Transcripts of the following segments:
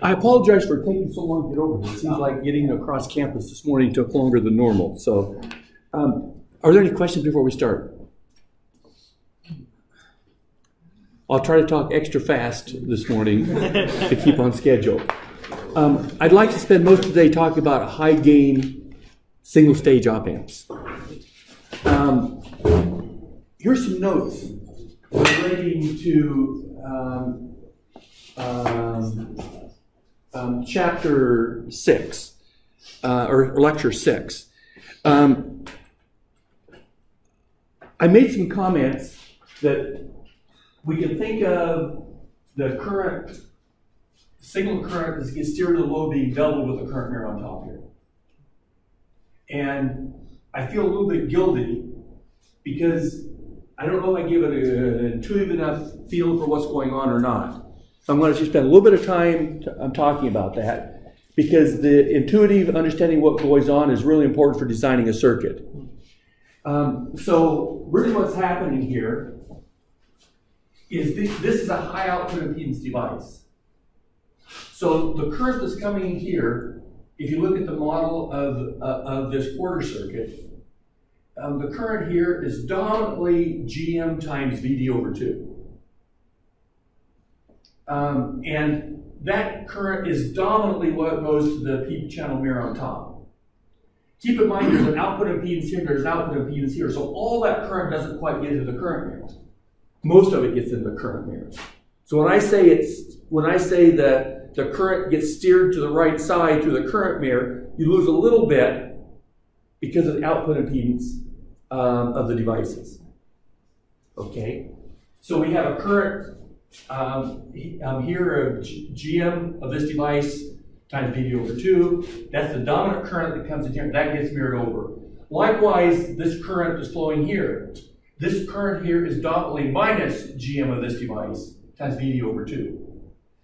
I apologize for taking so long to get over here. It seems like getting across campus this morning took longer than normal. So, are there any questions before we start? I'll try to talk extra fast this morning to keep on schedule. I'd like to spend most of the day talking about high gain single stage op amps. Here's some notes relating to chapter 6 or lecture 6. I made some comments that we can think of the current, signal current as it gets steered to the load being doubled with the current mirror on top here. And I feel a little bit guilty because I don't know if I give it an intuitive enough feel for what's going on or not. So I'm going to just spend a little bit of time talking about that because the intuitive understanding what goes on is really important for designing a circuit. So really what's happening here is this is a high output impedance device. So the current that's coming in here, if you look at the model of this quarter circuit, the current here is dominantly GM times VD over 2. And that current is dominantly what goes to the P channel mirror on top. Keep in mind there's an output impedance here, there's an output impedance here, so all that current doesn't quite get into the current mirror. Most of it gets into the current mirror. So when I say that the current gets steered to the right side through the current mirror, you lose a little bit because of the output impedance of the devices. Okay? So we have a current here of GM of this device times VD over 2. That's the dominant current that comes in here. That gets mirrored over. Likewise, this current is flowing here. This current here is dominantly minus GM of this device times VD over 2.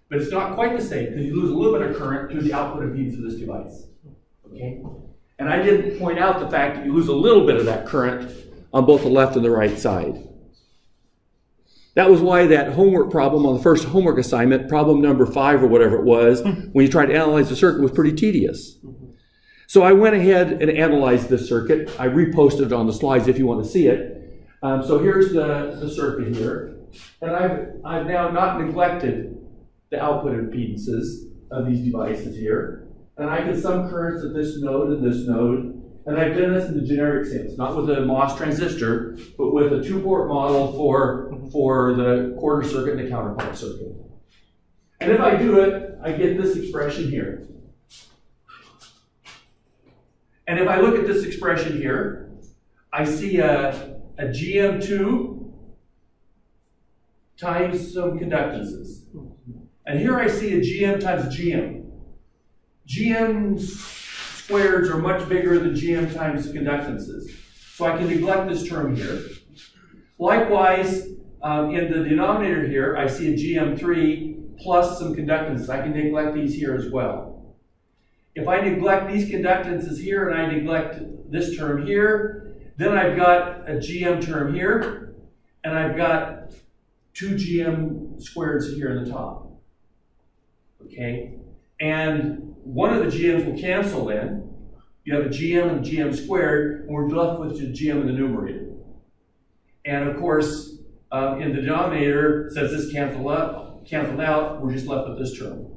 But it's not quite the same because you lose a little bit of current through the output impedance of this device. Okay? And I didn't point out the fact that you lose a little bit of that current on both the left and the right side. That was why that homework problem on the first homework assignment, problem number 5 or whatever it was, when you tried to analyze the circuit, was pretty tedious. So I went ahead and analyzed this circuit. I reposted it on the slides if you want to see it. So here's the circuit here. And I've now not neglected the output impedances of these devices here. And I get some currents at this node and this node. And I've done this in the generic sense, not with a MOS transistor, but with a 2-port model for the quarter circuit and the counterpart circuit. And if I do it, I get this expression here. And if I look at this expression here, I see a GM2 times some conductances. And here I see a GM times GM. GM squareds are much bigger than GM times conductances. So I can neglect this term here. Likewise, in the denominator here, I see a GM3 plus some conductances. I can neglect these here as well. If I neglect these conductances here and I neglect this term here, then I've got a GM term here, and I've got 2 GM squareds here in the top. Okay? And one of the GMs will cancel then. You have a GM and GM squared, and we're left with the GM in the numerator. And of course, in the denominator, since this canceled out, we're just left with this term.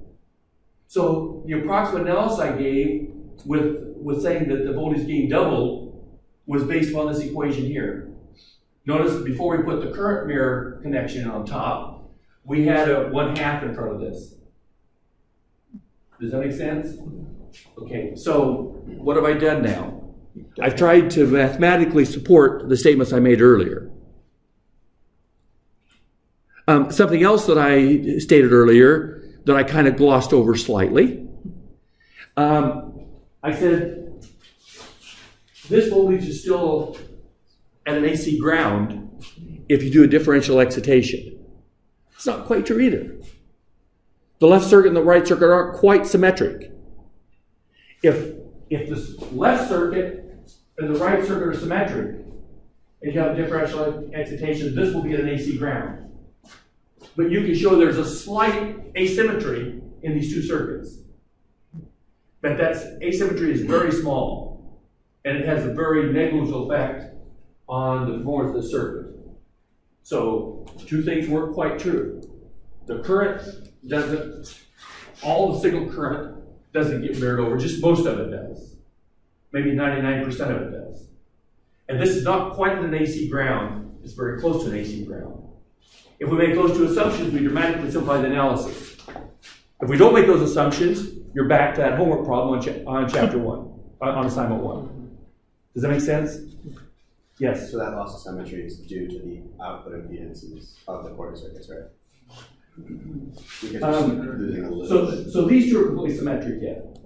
So the approximate analysis I gave with saying that the voltage gain doubled was based on this equation here. Notice that before we put the current mirror connection on top, we had a 1/2 in front of this. Does that make sense? Okay, so what have I done now? I've tried to mathematically support the statements I made earlier. Something else that I stated earlier that I kind of glossed over slightly. I said this voltage is still at an AC ground if you do a differential excitation. It's not quite true either. The left circuit and the right circuit aren't quite symmetric. If the left circuit and the right circuit are symmetric, and you have differential excitation, this will be at an AC ground. but you can show there's a slight asymmetry in these two circuits. But that asymmetry is very small, and it has a very negligible effect on the performance of the circuit. So two things weren't quite true. The current doesn't, all the signal current doesn't get mirrored over, just most of it does. Maybe 99% of it does. And this is not quite an AC ground, it's very close to an AC ground. If we make those two assumptions, we dramatically simplify the analysis. If we don't make those assumptions, you're back to that homework problem on chapter 1, on assignment 1. Does that make sense? Yes? So that loss of symmetry is due to the output impedances of the quarter circuits, right? Because losing a little. So these two are completely symmetric yet.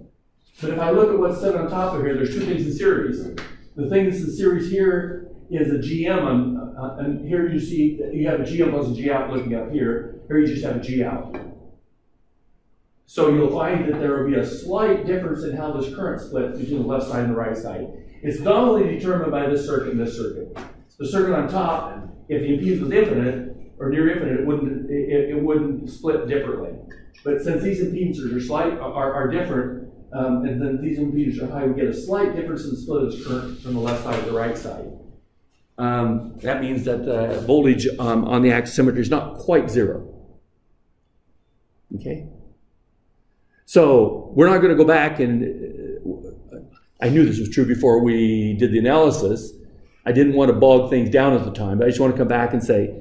But if I look at what's set on top of here, there's two things in series. The thing that's in series here is a GM, and here you see that you have a GM plus a G out looking up here. Here you just have a G out. So you'll find that there will be a slight difference in how this current splits between the left side and the right side. It's not only determined by this circuit and this circuit. The circuit on top, if the impedance was infinite or near infinite, it wouldn't split differently. But since these impedances are different, and then these impedances are high, we get a slight difference in the split of this current from the left side to the right side. That means that the voltage on the axis symmetry is not quite zero. Okay? So we're not going to go back and, I knew this was true before we did the analysis. I didn't want to bog things down at the time, but I just want to come back and say,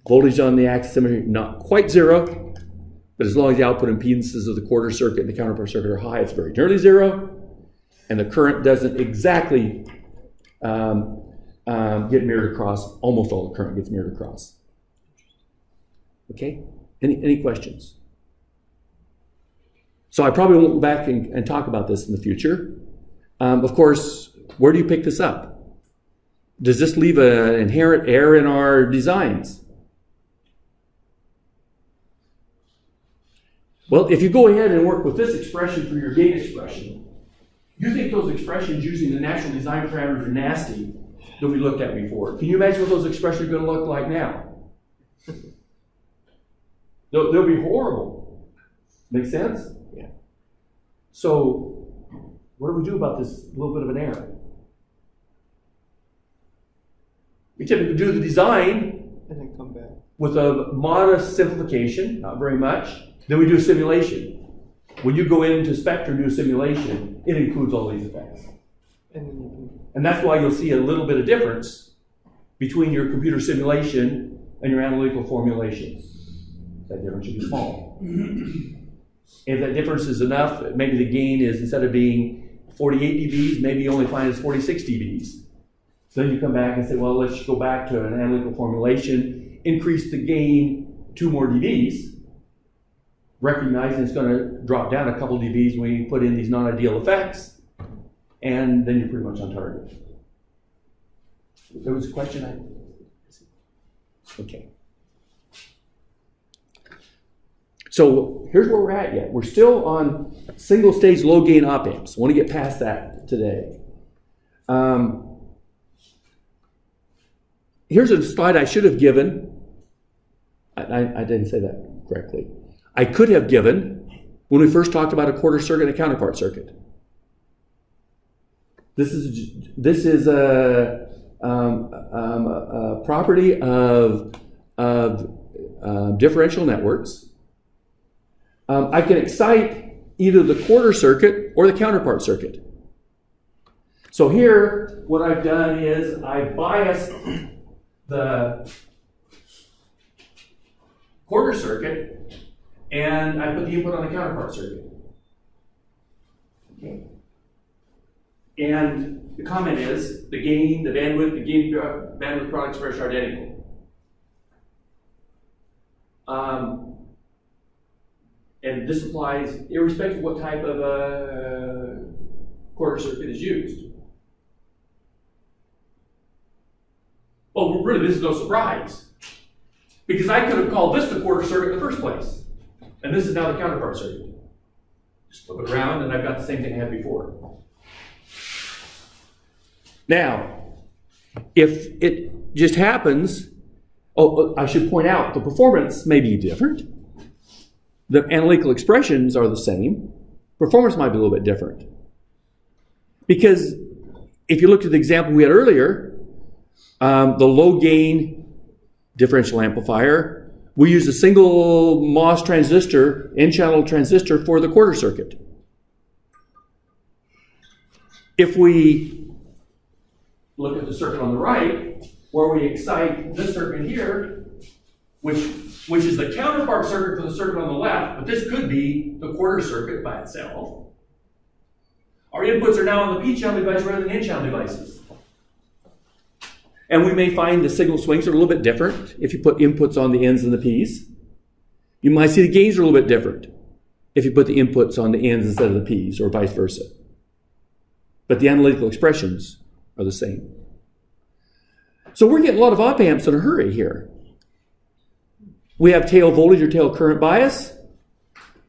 voltage on the axis symmetry, not quite zero, but as long as the output impedances of the quarter circuit and the counterpart circuit are high, it's very nearly zero, and the current doesn't exactly get mirrored across. Almost all the current gets mirrored across. Okay? Any questions? So I probably won't go back and talk about this in the future. Of course, where do you pick this up? Does this leave an inherent error in our designs? Well, if you go ahead and work with this expression for your gain expression, you think those expressions using the natural design parameters are nasty that we looked at before. Can you imagine what those expressions are going to look like now? They'll be horrible. Make sense? Yeah. So, what do we do about this little bit of an error? We typically do the design and then come back with a modest simplification, not very much. Then we do a simulation. When you go into Spectre and do a simulation, it includes all these effects. And that's why you'll see a little bit of difference between your computer simulation and your analytical formulation. That difference should be small. If that difference is enough, maybe the gain is, instead of being 48 dBs, maybe you only find it's 46 dBs. So then you come back and say, well, let's go back to an analytical formulation, increase the gain 2 more dBs, recognizing it's going to drop down a couple dBs when you put in these non-ideal effects, and then you're pretty much on target. There was a question? Okay. So here's where we're at yet. We're still on single stage low gain op amps. I want to get past that today. Here's a slide I should have given. I didn't say that correctly. I could have given when we first talked about a quarter circuit and a counterpart circuit. This is a property of differential networks. I can excite either the quarter circuit or the counterpart circuit. So here, what I've done is I biased the quarter circuit and I put the input on the counterpart circuit. Okay. And the comment is the gain, the bandwidth product expression are identical. And this applies irrespective of what type of quarter circuit is used. Well, really, this is no surprise. Because I could have called this the quarter circuit in the first place. And this is now the counterpart circuit. Just flip it around, and I've got the same thing I had before. Now, if it just happens Oh, I should point out, the performance may be different. The analytical expressions are the same. Performance might be a little bit different. Because if you looked at the example we had earlier, the low gain differential amplifier, we use a single MOS transistor, N-channel transistor for the quarter circuit. If we look at the circuit on the right, where we excite this circuit here, which is the counterpart circuit for the circuit on the left, but this could be the quarter circuit by itself. Our inputs are now on the P-channel device rather than N-channel devices. And we may find the signal swings are a little bit different if you put inputs on the N's and the P's. You might see the gains are a little bit different if you put the inputs on the N's instead of the P's, or vice versa. But the analytical expressions are the same. So we're getting a lot of op amps in a hurry here. We have tail voltage or tail current bias.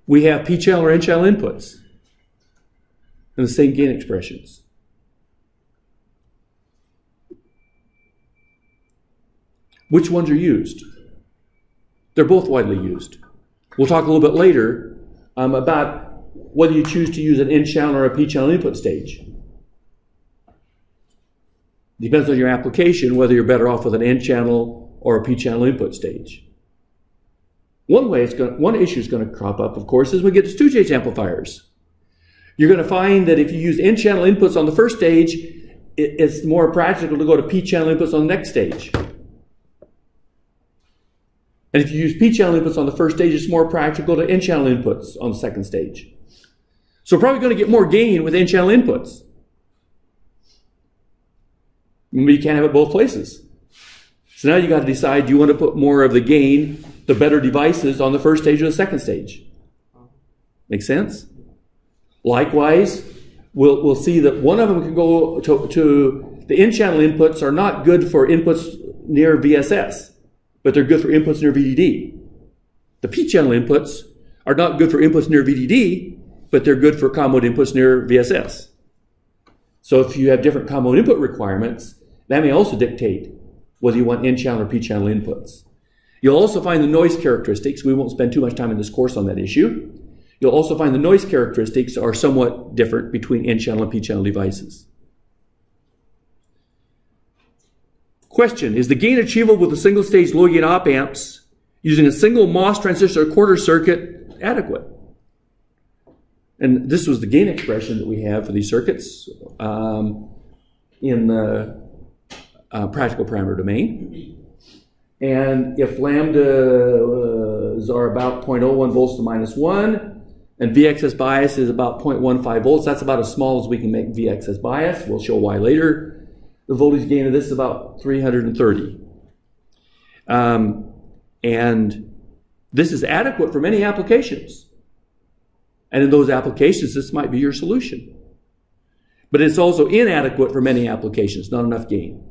We have P-channel or N-channel inputs. And the same gain expressions. Which ones are used? They're both widely used. We'll talk a little bit later about whether you choose to use an N-channel or a P-channel input stage. Depends on your application whether you're better off with an N-channel or a P-channel input stage. One issue is going to crop up, of course, is we get to two-stage amplifiers. You're going to find that if you use N-channel inputs on the first stage, it's more practical to go to P-channel inputs on the next stage. And if you use P-channel inputs on the first stage, it's more practical to N-channel inputs on the second stage. So we're probably going to get more gain with N-channel inputs. But you can't have it both places. So now you got to decide, do you want to put more of the gain, the better devices, on the first stage or the second stage? Make sense? Likewise, we'll see that one of them can go to the N-channel inputs are not good for inputs near VSS, but they're good for inputs near VDD. The P-channel inputs are not good for inputs near VDD, but they're good for common mode inputs near VSS. So if you have different common mode input requirements, that may also dictate whether you want N-channel or P-channel inputs. You'll also find the noise characteristics. We won't spend too much time in this course on that issue. You'll also find the noise characteristics are somewhat different between N-channel and P-channel devices. Question, is the gain achievable with a single-stage low-gain op amps using a single MOS transistor quarter circuit adequate? And this was the gain expression that we have for these circuits in the practical parameter domain. And if lambdas are about 0.01 volts to -1, and VXS bias is about 0.15 volts, that's about as small as we can make VXS bias. We'll show why later. The voltage gain of this is about 330. And this is adequate for many applications. And in those applications, this might be your solution. But it's also inadequate for many applications, not enough gain.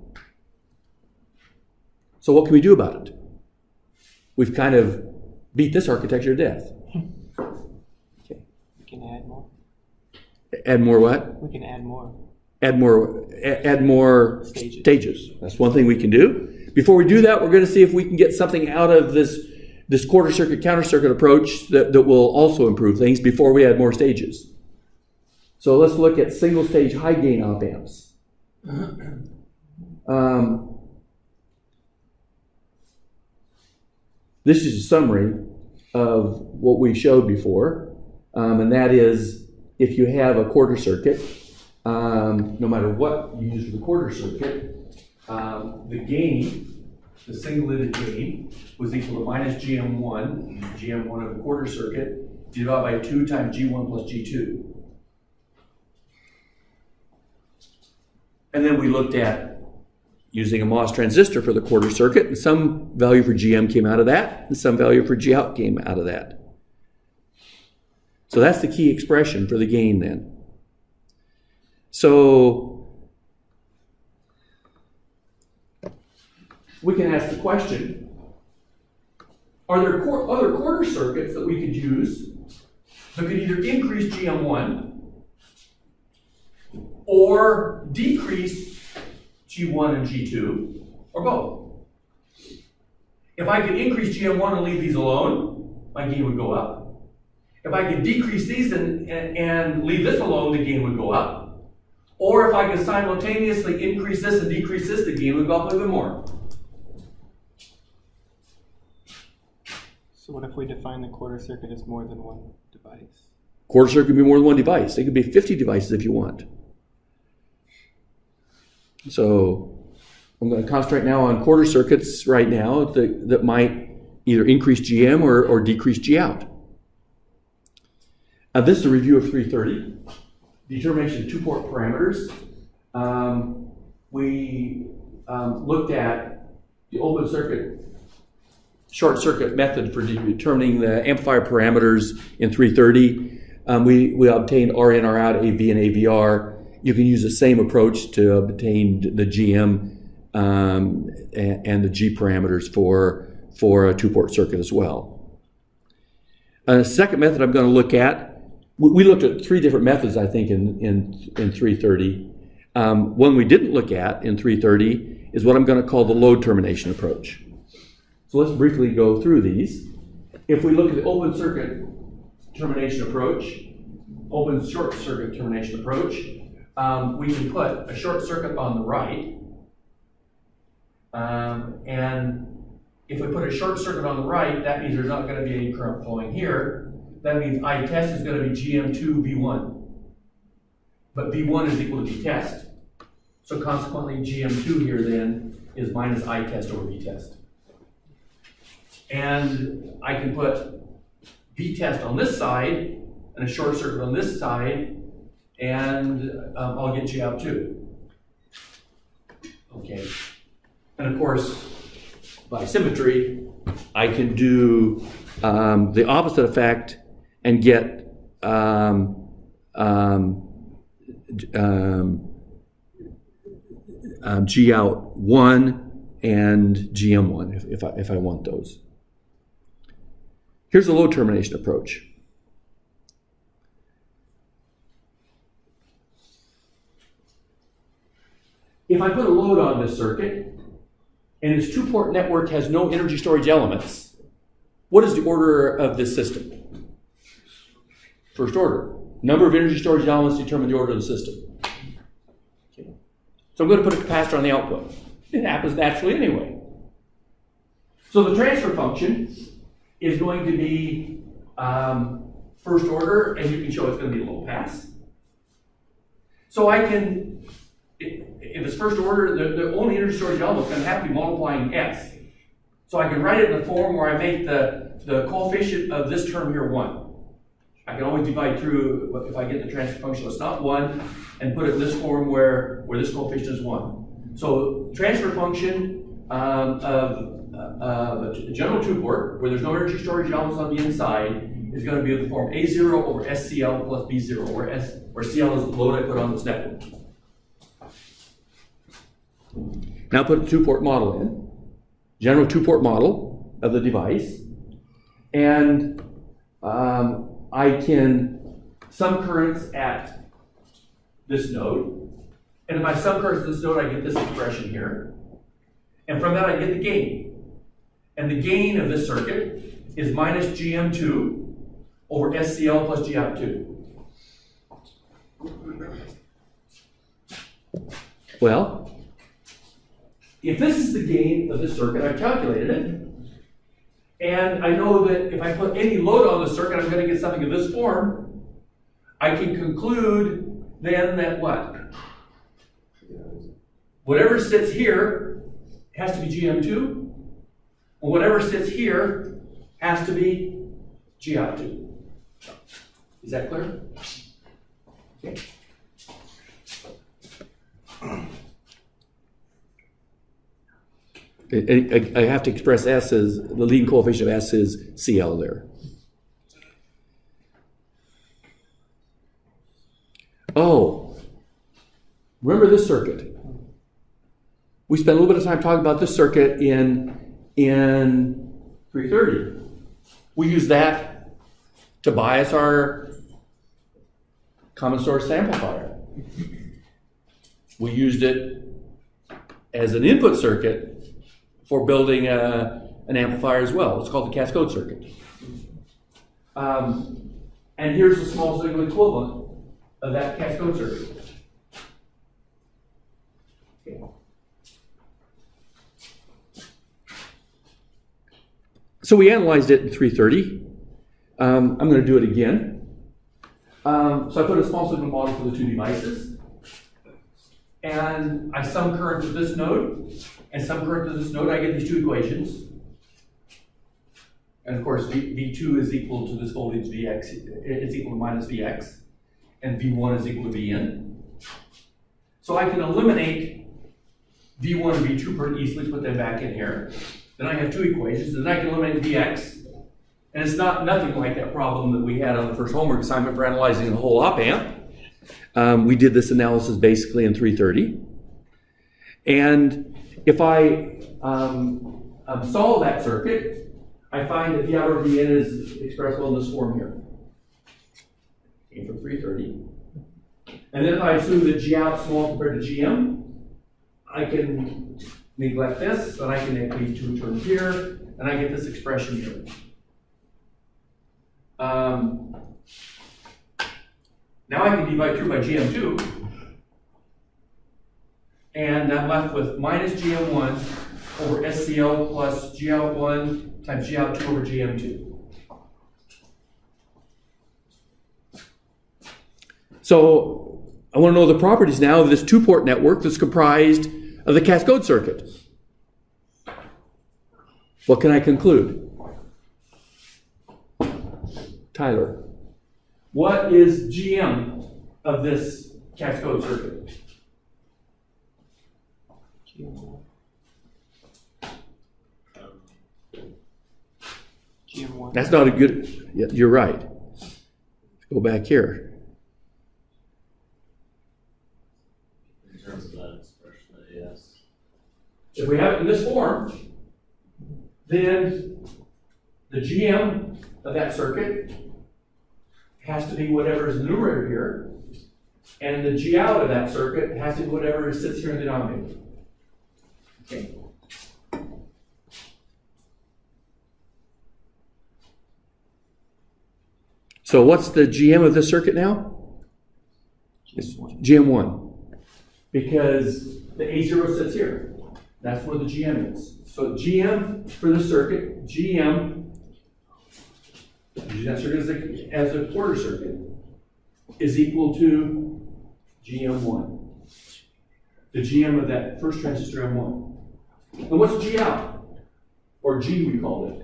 So what can we do about it? We've kind of beat this architecture to death. Okay. We can add more. Add more what? We can add more. Add more stages. That's one thing we can do. Before we do that, we're going to see if we can get something out of this quarter circuit, counter circuit approach that will also improve things before we add more stages. So let's look at single stage high gain op amps. This is a summary of what we showed before, and that is if you have a quarter circuit, no matter what you use for the quarter circuit, the gain, the singulated gain, was equal to minus GM1, GM1 of the quarter circuit, divided by 2 times G1 plus G2. And then we looked at using a MOS transistor for the quarter circuit, and some value for GM came out of that, and some value for G out came out of that. So that's the key expression for the gain then. So we can ask the question, are there other quarter circuits that we could use that could either increase GM1 or decrease G1 and G2, or both? If I could increase GM1 and leave these alone, my gain would go up. If I could decrease these and leave this alone, the gain would go up. Or if I could simultaneously increase this and decrease this, the gain would go up a little bit more. So what if we define the quarter circuit as more than one device? Quarter circuit could be more than one device. It could be 50 devices if you want. So I'm going to concentrate now on quarter circuits right now that might either increase GM or decrease G out. This is a review of 330. Determination of two-port parameters. We looked at the open circuit, short circuit method for determining the amplifier parameters in 330. We obtained R in, R out, AV, and AVR. You can use the same approach to obtain the GM and the G parameters for a two-port circuit as well. The second method I'm going to look at, we looked at 3 different methods, I think, in 330. One we didn't look at in 330 is what I'm going to call the load termination approach. So let's briefly go through these. If we look at the open circuit termination approach, open short circuit termination approach, we can put a short circuit on the right. And if we put a short circuit on the right, that means there's not going to be any current flowing here. That means I test is going to be GM2 V1. But V1 is equal to V test. So consequently, GM2 here then is minus I test over V test. And I can put V test on this side and a short circuit on this side, and I'll get G out too. Okay. And of course, by symmetry, I can do the opposite effect and get G out 1 and GM 1 if I want those. Here's the load termination approach. If I put a load on this circuit and this two-port network has no energy storage elements, what is the order of this system? First order. Number of energy storage elements determine the order of the system. Okay. So I'm going to put a capacitor on the output. It happens naturally anyway. So the transfer function is going to be first order, and you can show it's going to be a low pass. So I can, if it's first order, the only energy storage element is going to have to be multiplying S. So I can write it in the form where I make the coefficient of this term here 1. I can always divide through, if I get the transfer function that's not 1, and put it in this form where this coefficient is 1. So transfer function of a general two-port, where there's no energy storage elements on the inside, is going to be in the form A0 over SCL plus B0, where CL is the load I put on this network. Now put a two-port model in, general two-port model of the device, and I can sum currents at this node, and if I sum currents at this node, I get this expression here, and from that I get the gain. And the gain of this circuit is minus GM2 over SCL plus G out 2. Well, if this is the gain of this circuit, I've calculated it. And I know that if I put any load on the circuit, I'm going to get something of this form. I can conclude then that what? Whatever sits here has to be GM2. And whatever sits here has to be G out 2. Is that clear? Okay. I have to express S as the leading coefficient of S is CL there. Oh, remember this circuit? We spent a little bit of time talking about this circuit in 330. We use that to bias our common source amplifier. We used it as an input circuit for building a an amplifier as well. It's called the cascode circuit. And here's the small signal equivalent of that cascode circuit. Okay. So we analyzed it in 330. I'm going to do it again. So I put a small signal model for the two devices. And I sum current to this node, and sum current to this node. I get these two equations. And of course, V2 is equal to this voltage Vx, it's equal to minus Vx, and V1 is equal to Vn. So I can eliminate V1 and V2 pretty easily, put them back in here. Then I have two equations, and then I can eliminate Vx. And it's nothing like that problem that we had on the first homework assignment for analyzing the whole op amp. We did this analysis basically in 330. And if I solve that circuit, I find that V out over Vn is expressible in this form here. Came from 330. And then if I assume that G out is small compared to Gm, I can neglect this, and I can make these two terms here, and I get this expression here. Now I can divide through by Gm2, and I'm left with minus Gm1 over SCL plus G out 1 times G out 2 over Gm2. So I want to know the properties now of this two-port network that's comprised of the cascode circuit. What can I conclude? Tyler, what is Gm of this cascode circuit? GM1. That's not a good, yeah, you're right. Go back here. In terms of that expression, yes. If we have it in this form, then the Gm of that circuit has to be whatever is in the numerator here, and the G out of that circuit has to be whatever sits here in the denominator. Okay. So what's the GM of this circuit now? It's GM1. Because the A0 sits here. That's where the GM is. So GM for the circuit, GM, use that circuit as a quarter circuit, is equal to GM1. The GM of that first transistor M1. And what's G out? Or G we called it.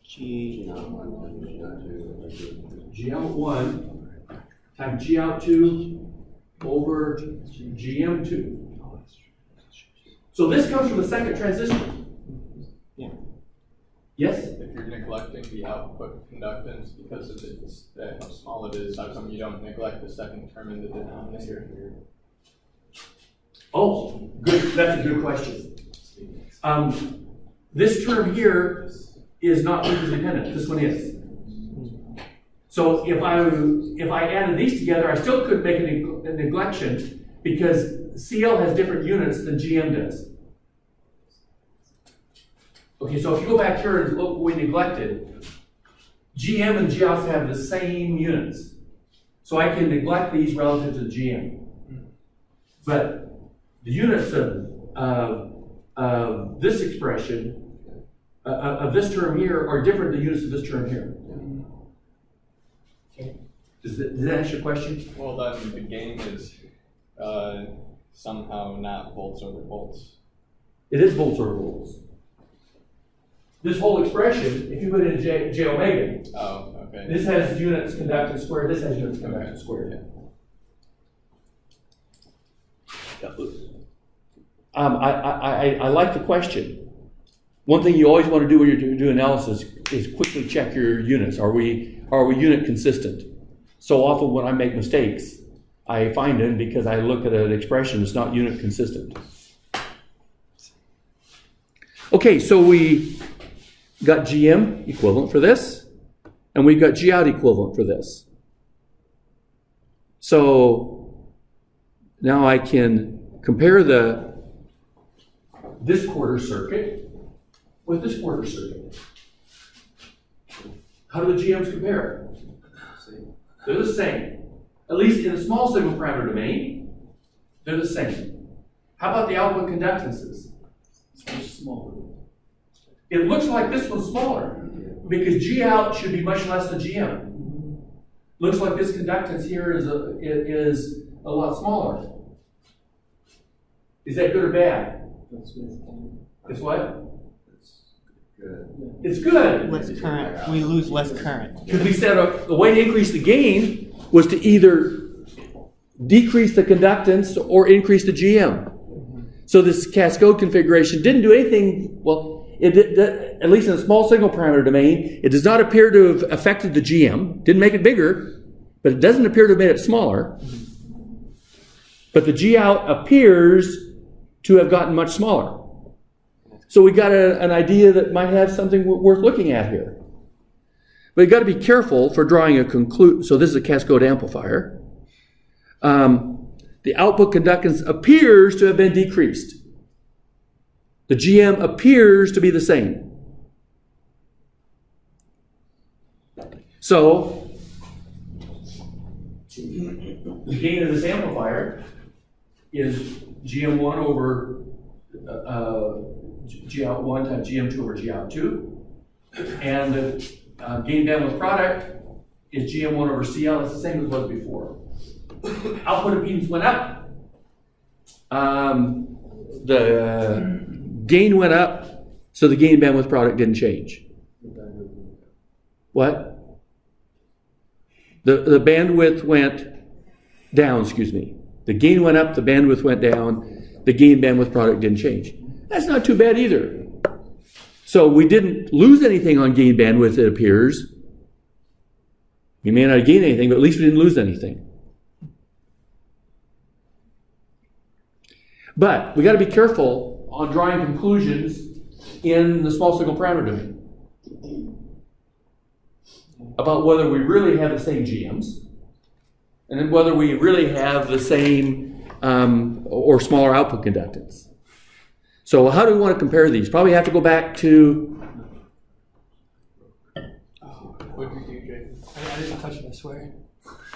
G. G out 1 times G out 2 over GM2. So this comes from the second transistor. Yeah. Yes? If you're neglecting the output conductance because of how small it is, how come you don't neglect the second term in the denominator here? Oh, good. That's a good question. This term here is not frequency dependent. This one is. So if I added these together, I still could make a neglection because CL has different units than GM does. Okay, so if you go back here and look what we neglected, GM and GOS have the same units. So I can neglect these relative to GM. But the units of this expression, of this term here, are different than the units of this term here. Okay. Does that answer your question? Well, then the gain is somehow not volts over volts. It is volts over volts. This whole expression, if you put it in J omega, Oh, okay. this has units conductance squared, this has units conductance squared. I like the question. One thing you always want to do when you're doing analysis is quickly check your units. Are we unit consistent? So often when I make mistakes, I find them because I look at an expression that's not unit consistent. Okay, so we got GM equivalent for this, and we got G out equivalent for this. So now I can compare this quarter circuit with this quarter circuit? How do the GMs compare? They're the same. At least in the small signal parameter domain, they're the same. How about the output conductances? It's much smaller. It looks like this one's smaller because G out should be much less than GM. Looks like this conductance here is a lot smaller. Is that good or bad? It's what? Good. It's good. Less current. We lose less current. Because we said the way to increase the gain was to either decrease the conductance or increase the GM. So this cascode configuration didn't do anything, well, it did, at least in the small signal parameter domain, it does not appear to have affected the GM. Didn't make it bigger, but it doesn't appear to have made it smaller. But the G out appears to have gotten much smaller. So we got an idea that might have something worth looking at here. But you've got to be careful for drawing a conclusion. So this is a cascode amplifier. The output conductance appears to have been decreased. The GM appears to be the same. So the gain of this amplifier is GM1 over G out 1 times GM2 over G out 2. And the gain bandwidth product is GM1 over CL. It's the same as it was before. Output impedance went up. The gain went up, so the gain bandwidth product didn't change. What? The bandwidth went down, excuse me. The gain went up, the bandwidth went down, the gain bandwidth product didn't change. That's not too bad either. So we didn't lose anything on gain bandwidth, it appears. We may not have gained anything, but at least we didn't lose anything. But we got to be careful on drawing conclusions in the small signal parameter domain about whether we really have the same GMs and then whether we really have the same or smaller output conductance. So how do we want to compare these? Probably have to go back to... What did you do, Jay? I didn't touch it, I swear.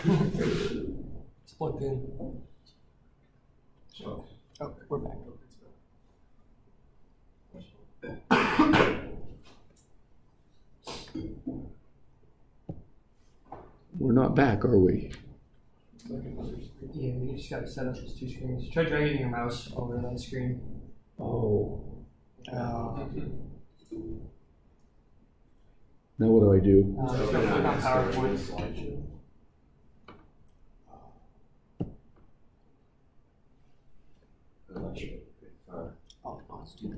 It's plugged in. Oh, we're back. We're not back, are we? Yeah, you just gotta set up those two screens. Try dragging your mouse over that screen. Oh. Now what do I do? Just go click on PowerPoint.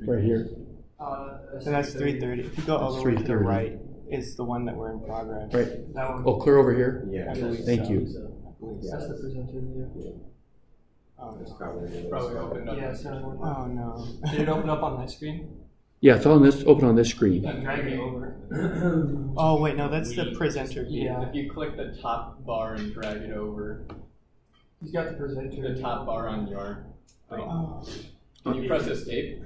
Right here. So that's 3:30. If you go all the way to the 3:30. right, is the one that we're in progress. Right. That one. Oh, clear over here? Yeah. I believe Thank so. you. I believe so. That's the presenter view. Oh, It's no. probably opened up. Yeah, it's not working. Oh no. Did it open up on my screen? Yeah, it's on this. Open on this screen. Then drag it over. Oh wait, no, that's the presenter view. Yeah. If you click the top bar and drag it over, He's got the presenter. the top bar on your thing. Oh. Can you press escape?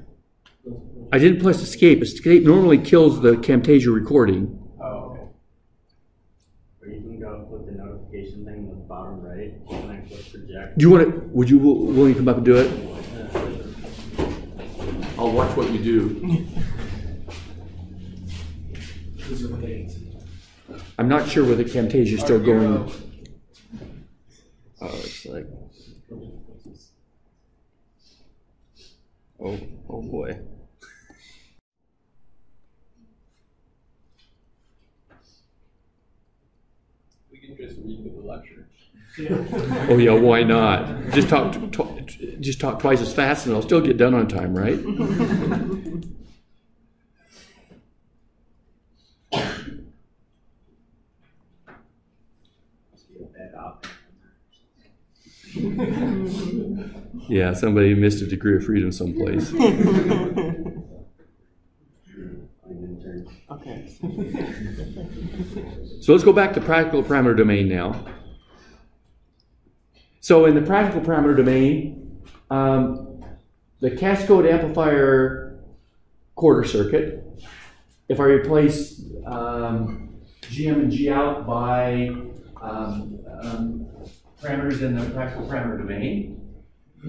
I didn't press escape. Escape normally kills the Camtasia recording. Oh, okay. Or you can go with the notification thing in the bottom right, and then click project. Do you want to? Would you willing to come up and do it? I'll watch what you do. I'm not sure whether Camtasia is still going. Oh, it's like. Oh boy. We can just read the lecture. Oh yeah, why not? Just talk twice as fast, and I'll still get done on time, right? Yeah, somebody missed a degree of freedom someplace. Okay. So let's go back to practical parameter domain now. So in the practical parameter domain, the cascode amplifier quarter circuit, if I replace GM and G out by parameters in the practical parameter domain,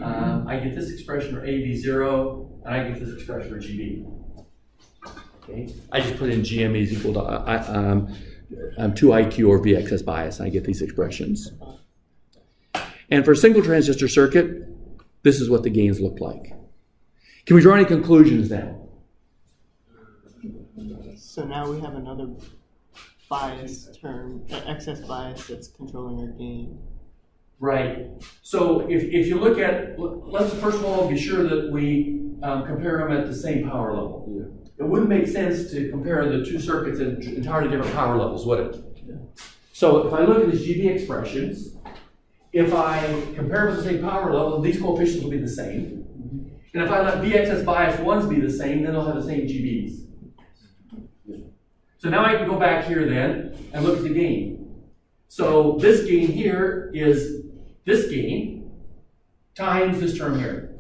I get this expression for AV0, and I get this expression for GB. Okay, I just put in GM is equal to 2IQ or VXS bias, and I get these expressions. And for a single transistor circuit, this is what the gains look like. Can we draw any conclusions now? So now we have another bias term, excess bias that's controlling our gain. Right. So if you look at, let's first of all be sure that we compare them at the same power level. Yeah. It wouldn't make sense to compare the two circuits at entirely different power levels, would it? Yeah. So if I look at these GB expressions, if I compare them at the same power level, these coefficients will be the same. And if I let VXS bias 1s be the same, then they'll have the same GBs. So now I can go back here then and look at the gain. So this gain here is this gain times this term here.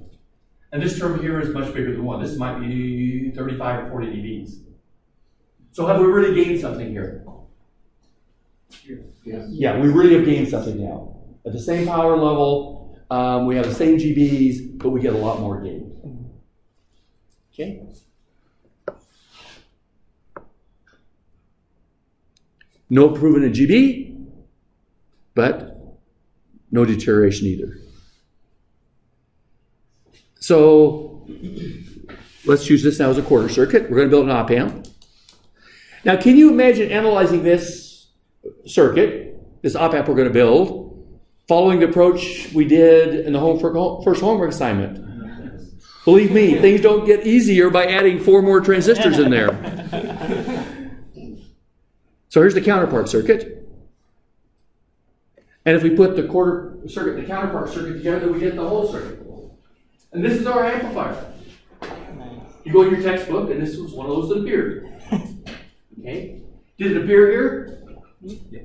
And this term here is much bigger than 1. This might be 35 or 40 dBs. So have we really gained something here? Yeah, we really have gained something now. At the same power level, we have the same GBs, but we get a lot more gain. Okay? No improvement in GB, but no deterioration either. So let's use this now as a quarter circuit. We're going to build an op-amp. Now, can you imagine analyzing this circuit, this op-amp we're going to build, following the approach we did in the first homework assignment? Believe me, things don't get easier by adding 4 more transistors in there. So here's the counterpart circuit. And if we put the quarter circuit and the counterpart circuit together, we get the whole circuit. And this is our amplifier. You go to your textbook, and this was one of those that appeared. Okay? Did it appear here? Yeah.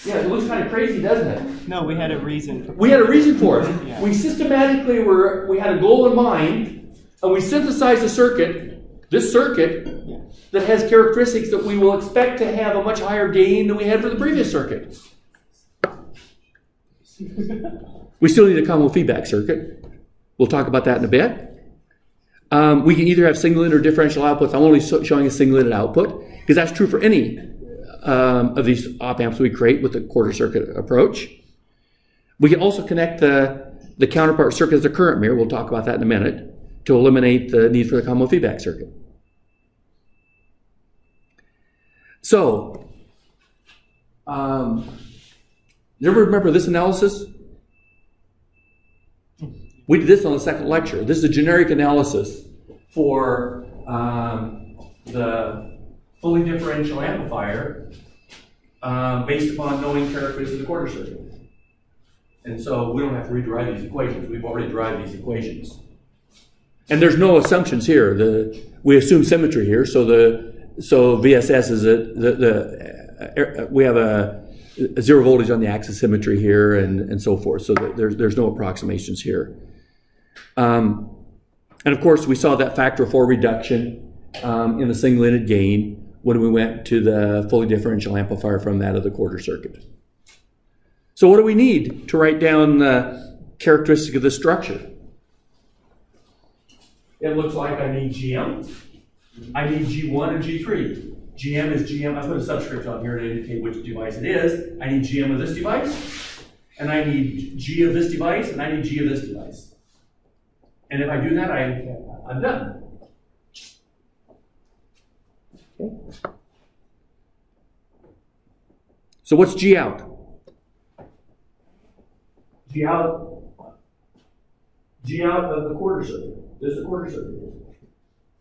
Yeah, it looks kind of crazy, doesn't it? No, we had a reason for it. We had a reason for it. Yeah. We systematically we had a goal in mind, and we synthesized a circuit, this circuit, that has characteristics that we will expect to have a much higher gain than we had for the previous circuit. We still need a common feedback circuit. We'll talk about that in a bit. We can either have single-input or differential outputs. I'm only showing a single-input output, because that's true for any of these op-amps we create with the quarter circuit approach. We can also connect the counterpart circuit as a current mirror. We'll talk about that in a minute, to eliminate the need for the common feedback circuit. So, you ever remember this analysis? We did this on the second lecture. This is a generic analysis for the fully differential amplifier based upon knowing characteristics of the quarter circuit. And so we don't have to rederive these equations. We've already derived these equations. And there's no assumptions here. We assume symmetry here, so VSS is we have a zero voltage on the axis symmetry here, and so forth. So there's no approximations here. And of course, we saw that factor of 4 reduction in the single-input gain when we went to the fully differential amplifier from that of the quarter circuit. So what do we need to write down the characteristic of the structure? It looks like I need GM. I need G1 and G3. GM is GM. I put a subscript on here to indicate which device it is. I need GM of this device, and I need G of this device, and I need G of this device. And if I do that, I'm done. Okay. So what's G out? G out of the quarter circuit. This is the quarter circuit.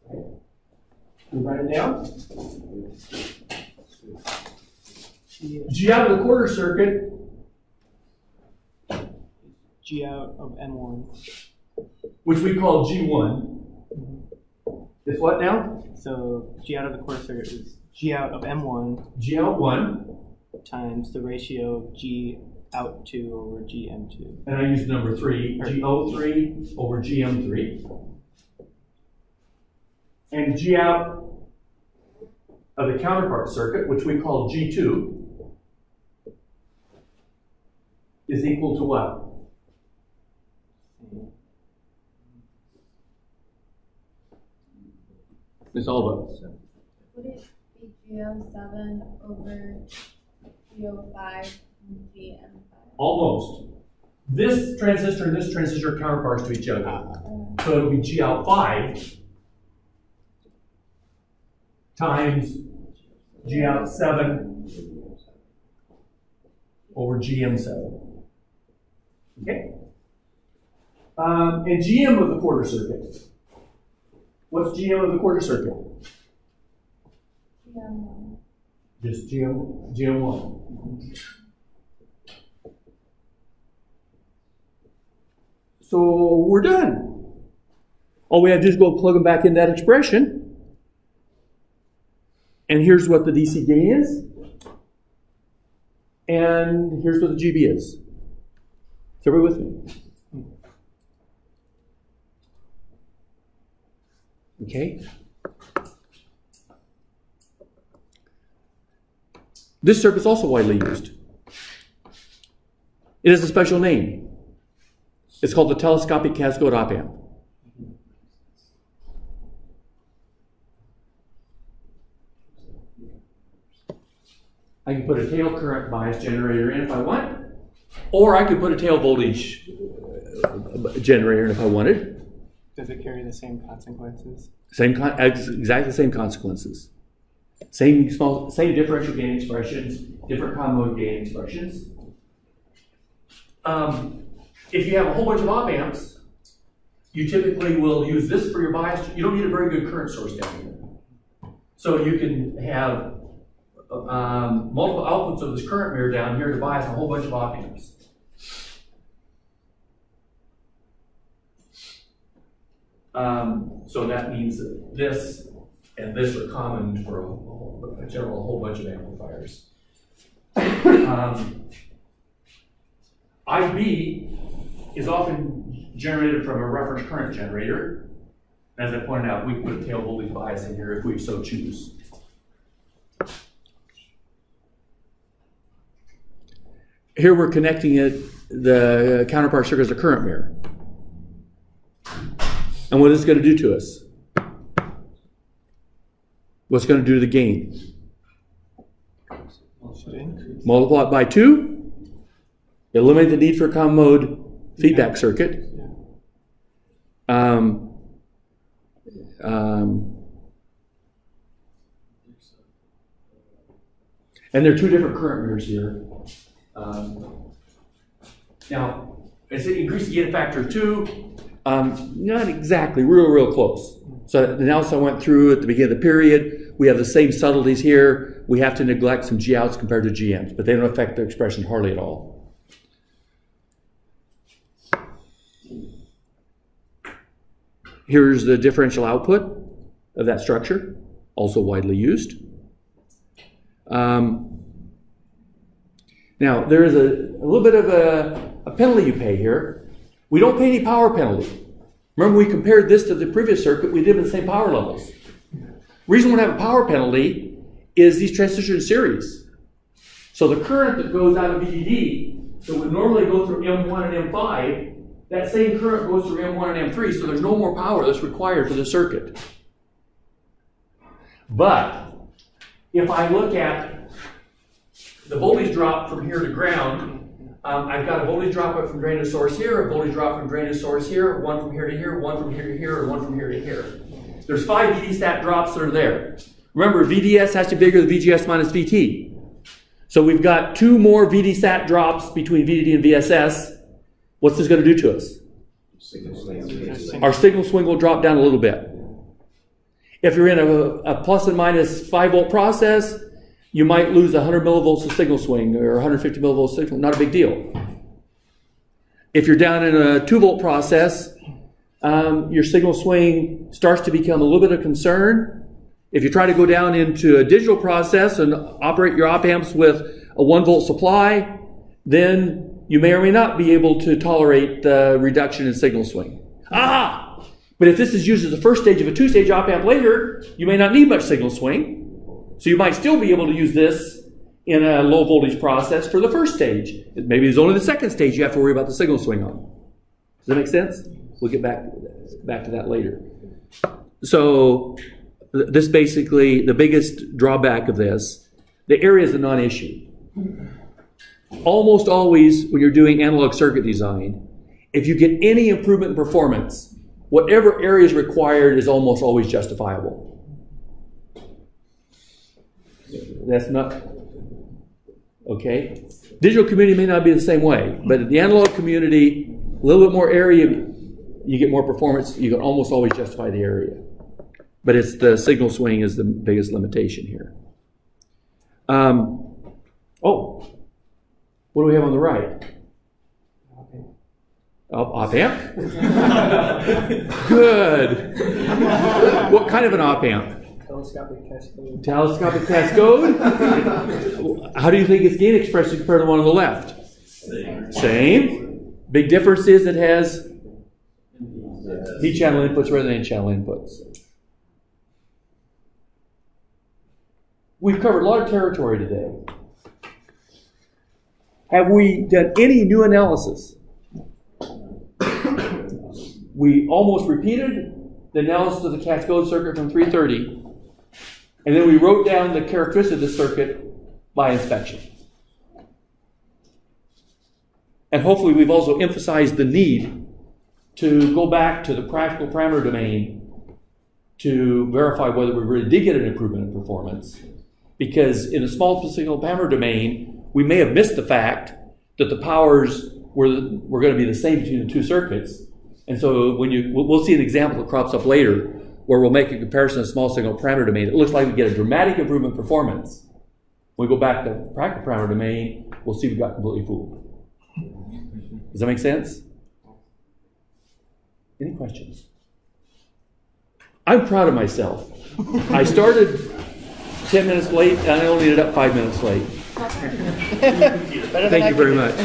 Okay. Can we write it down? G out of the quarter circuit. G out of M1. Which we call G1. Is what now? So G out of the quarter circuit is G out of M1. G out 1. Times the ratio of G out 2 over GM2. And I use number 3, GO3 over GM3. And G out of the counterpart circuit, which we call G2, is equal to what? Miss Alba. Would it be GO7 over GO5 and GM5? Almost. This transistor and this transistor are counterparts to each other. So it'll be G out 5 times G out 7 over GM7. Okay? And GM of the quarter circuit. What's GM of the quarter circuit? GM1. Just GM1. So we're done. All we have to do is go plug them back in that expression. And here's what the DC gain is. And here's what the GB is. Is everybody with me? Okay. This circuit is also widely used. It has a special name. It's called the telescopic cascode op amp. I can put a tail current bias generator in if I want, or I could put a tail voltage generator in if I wanted. Does it carry the same consequences? Exactly the same consequences. Same differential gain expressions, different common mode gain expressions. If you have a whole bunch of op amps, you typically will use this for your bias. You don't need a very good current source down here. So you can have multiple outputs of this current mirror down here to bias a whole bunch of op amps. So that means that this and this are common for a general whole bunch of amplifiers. IB is often generated from a reference current generator. As I pointed out, we can put a tail voltage bias in here if we so choose. Here we're connecting the counterpart circuit as a current mirror. And what is it going to do to us? What's it going to do to the gain? Multiply it by 2. Eliminate the need for a common mode feedback circuit. And there are 2 different current mirrors here. Now, it's increasing gain factor of 2. Not exactly, real close. So the analysis I went through at the beginning of the period, we have the same subtleties here. We have to neglect some G outs compared to GMs, but they don't affect the expression hardly at all. Here's the differential output of that structure, also widely used. Now, there is a little bit of a penalty you pay here. We don't pay any power penalty. Remember, we compared this to the previous circuit. We did with the same power levels. The reason we don't have a power penalty is these transistors are in series. So the current that goes out of VDD that would normally go through M1 and M5, that same current goes through M1 and M3, so there's no more power that's required for the circuit. But if I look at the voltage drop from here to ground, I've got a voltage drop from drain to source here, a voltage drop from drain to source here, one from here to here, one from here to here, and one from here to here. There's 5 VD-stat drops that are there. Remember, VDS has to be bigger than VGS minus VT. So we've got 2 more VD-stat drops between VDD and VSS. What's this going to do to us? Our signal swing will drop down a little bit. If you're in a plus and minus 5 volt process, you might lose 100 millivolts of signal swing or 150 millivolts signal, not a big deal. If you're down in a 2 volt process, your signal swing starts to become a little bit of concern. If you try to go down into a digital process and operate your op amps with a 1 volt supply, then you may or may not be able to tolerate the reduction in signal swing. Ah! But if this is used as the first stage of a two-stage op-amp later, you may not need much signal swing. So you might still be able to use this in a low voltage process for the first stage. Maybe it's only the second stage you have to worry about the signal swing on. Does that make sense? We'll get back to that later. So this basically, the biggest drawback of this, the area is a non-issue. Almost always when you're doing analog circuit design, if you get any improvement in performance, whatever area is required is almost always justifiable. That's not, okay? Digital community may not be the same way, but the analog community, a little bit more area, you get more performance, you can almost always justify the area. But it's the signal swing is the biggest limitation here. Oh, what do we have on the right? Op-amp? Good. What kind of an op-amp? Telescopic cascode. Telescopic cascode? How do you think its gain expression compared to the one on the left? Same. Big difference is it has P channel inputs rather than N channel inputs. We've covered a lot of territory today. Have we done any new analysis? We almost repeated the analysis of the cascode circuit from 330, and then we wrote down the characteristics of the circuit by inspection. And hopefully we've also emphasized the need to go back to the practical parameter domain to verify whether we really did get an improvement in performance. Because in a small signal parameter domain, we may have missed the fact that the powers were going to be the same between the two circuits. And so when we'll see an example that crops up later where we'll make a comparison of small signal parameter domain. It looks like we get a dramatic improvement in performance. When we go back to the practical parameter domain, we'll see we got completely fooled. Does that make sense? Any questions? I'm proud of myself. I started 10 minutes late, and I only ended up 5 minutes late. Thank you very much.